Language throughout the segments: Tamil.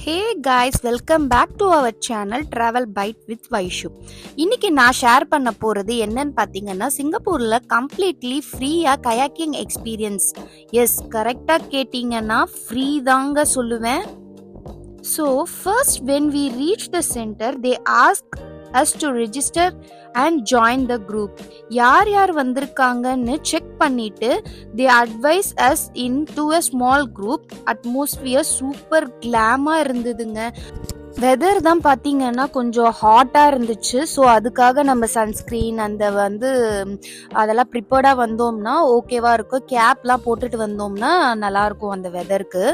Hey guys, welcome back to our channel Travel Bite with Vaishu. இன்னைக்கு நான் ஷேர் பண்ண போகிறது என்னன்னு பார்த்தீங்கன்னா, சிங்கப்பூரில் கம்ப்ளீட்லி ஃப்ரீயாக கயாக்கிங் எக்ஸ்பீரியன்ஸ். எஸ், கரெக்டாக கேட்டிங்கன்னா ஃப்ரீ தாங்க சொல்லுவேன். So first when we reach the centre they ask us to register and join the group. யார் வந்திருக்காங்கன்னு செக் பண்ணிட்டு they advise us into a small group. atmosphere super கிளாமா இருந்ததுங்க. வெதர் தான் பார்த்தீங்கன்னா கொஞ்சம் ஹாட்டாக இருந்துச்சு. ஸோ அதுக்காக நம்ம சன்ஸ்க்ரீன் அதெல்லாம் ப்ரிப்பேர்டாக வந்தோம்னா ஓகேவாக இருக்கும். கேப்லாம் போட்டுட்டு வந்தோம்னா நல்லாயிருக்கும் அந்த வெதருக்கு.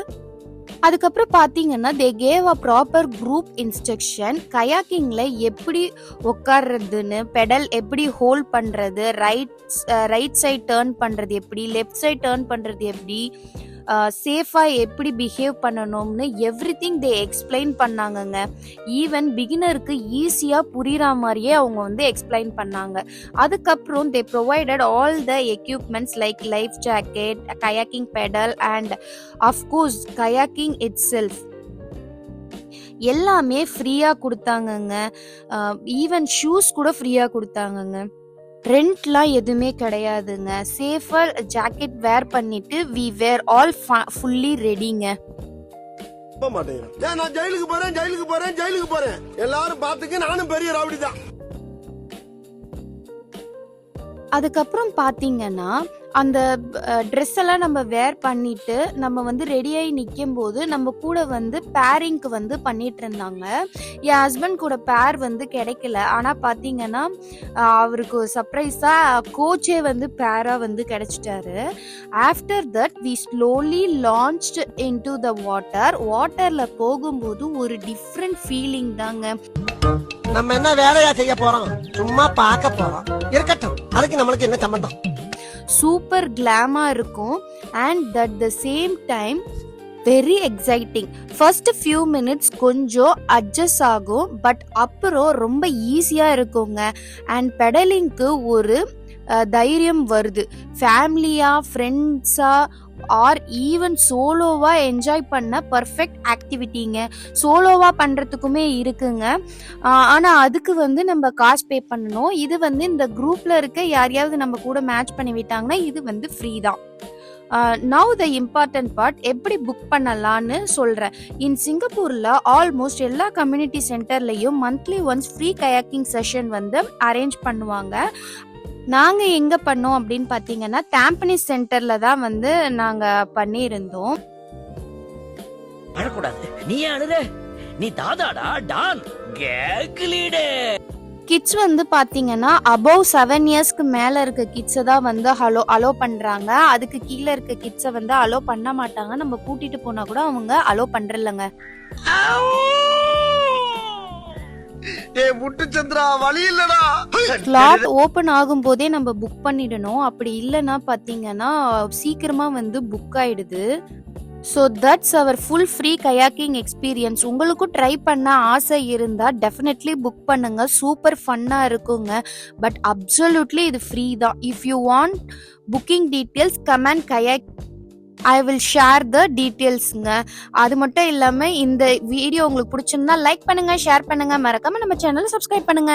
அதுக்கப்புறம் பார்த்தீங்கன்னா they gave a proper group instruction. கயாக்கிங்கில் எப்படி உட்கார்றதுன்னு, பெடல் எப்படி ஹோல்ட் பண்ணுறது, ரைட் சைட் டேர்ன் பண்ணுறது எப்படி, லெஃப்ட் சைட் டேர்ன் பண்ணுறது எப்படி, சேஃபாக எப்படி பிஹேவ் பண்ணணும்னு எவ்ரிதிங் தே எக்ஸ்பிளைன் பண்ணாங்கங்க. ஈவன் பிகினருக்கு ஈஸியாக புரிகிற மாதிரியே அவங்க எக்ஸ்பிளைன் பண்ணாங்க. அதுக்கப்புறம் தே provided all the equipments like life jacket, kayaking pedal and of course kayaking it self எல்லாமே ஃப்ரீயாக கொடுத்தாங்கங்க. ஈவன் ஷூஸ் கூட ஃப்ரீயாக கொடுத்தாங்கங்க. ரெண்ட்லாம் எதுவுமே கிடையாதுங்க. சேஃபர் ஜாக்கெட் வேர் பண்ணிட்டு வி வேர் ஆல் ஃபுல்லி ரெடிங்க. நான் ஜெயிலுக்கு போறேன் எல்லாரும் பாத்துக்க, நானும் பெரிய ரவுடி தான். அதுக்கப்புறம் பார்த்தீங்கன்னா அந்த ட்ரெஸ் எல்லாம் நம்ம வேர் பண்ணிட்டு நம்ம ரெடியாகி நிற்கும் போது நம்ம கூட பேரிங்க்கு பண்ணிட்டு இருந்தாங்க. என் ஹஸ்பண்ட் கூட பேர் கிடைக்கல. ஆனால் பார்த்தீங்கன்னா அவருக்கு சர்ப்ரைஸாக கோச்சே பேராக கிடைச்சிட்டாரு. After that we slowly launched into the வாட்டரில் போகும்போது ஒரு டிஃப்ரெண்ட் ஃபீலிங் தாங்க. நம்ம என்ன வேலையா செய்ய போறோம்? சும்மா பார்க்க போறோம். இருக்கட்டும், அதுக்கு நம்மளுக்கு என்ன சம்பந்தம்? சூப்பர் கிளாமா இருக்கும். And that the same time very exciting. First few minutes கொஞ்சம் அட்ஜஸ்ட் ஆகும், பட் அப்புறம் ரொம்ப ஈஸியா இருக்குங்க. அண்ட் பெடலிங்க்கு ஒரு தைரியம் வருது. ஃபேமிலியா, ஃப்ரெண்ட்ஸா ஆர் ஈவன் சோலோவா என்ஜாய் பண்ண பர்ஃபெக்ட் ஆக்டிவிட்டிங்க. சோலோவா பண்றதுக்குமே இருக்குங்க. ஆனா அதுக்கு நம்ம காசு பே பண்ணணும். இது இந்த குரூப்ல இருக்க யாரையாவது நம்ம கூட மேட்ச் பண்ணி விட்டாங்கன்னா இது ஃப்ரீ தான். நவ் த இம்பார்ட்டன்ட் பார்ட், எப்படி புக் பண்ணலான்னு சொல்கிறேன். இன் சிங்கப்பூரில் ஆல்மோஸ்ட் எல்லா கம்யூனிட்டி சென்டர்லையும் monthly once free kayaking session arrange பண்ணுவாங்க. நாங்கள் எங்கே பண்ணோம் அப்படின்னு பார்த்தீங்கன்னா டாம்பனிஸ் சென்டரில் தான் நாங்கள் பண்ணியிருந்தோம். அழக்கூடாது, நீ அழுற, நீ தாதாடா டான் கிட்ஸ் பார்த்தீங்கன்னா அபவ் 7 இயர்ஸ்க்கு மேலே இருக்க கிட்ஸை தான் அலோ பண்ணுறாங்க. அதுக்கு கீழே இருக்க கிட்ஸை அலோ பண்ண மாட்டாங்க. நம்ம கூட்டிட்டு போனால் கூட அவங்க அலோ பண்ணுறதில்லங்க. ஸ்லாட் ஓபன் ஆகும் போதே நம்ம புக் பண்ணிடணும். அப்படி இல்லைன்னா பார்த்தீங்கன்னா சீக்கிரமா புக் ஆயிடுது. So that's our full free kayaking experience. உங்களுக்கும் ட்ரை பண்ண ஆசை இருந்தால் டெஃபினெட்லி புக் பண்ணுங்க. சூப்பர் ஃபன்னாக இருக்குங்க. பட் அப்சல்யூட்லி இது ஃப்ரீ தான். If you want booking details comment kayak, I will share the டீட்டெயில்ஸுங்க. அது மட்டும் இல்லாமல் இந்த வீடியோ உங்களுக்கு பிடிச்சிருந்தா லைக் பண்ணுங்க, ஷேர் பண்ணுங்க, மறக்காம நம்ம சேனலை சப்ஸ்கிரைப் பண்ணுங்க.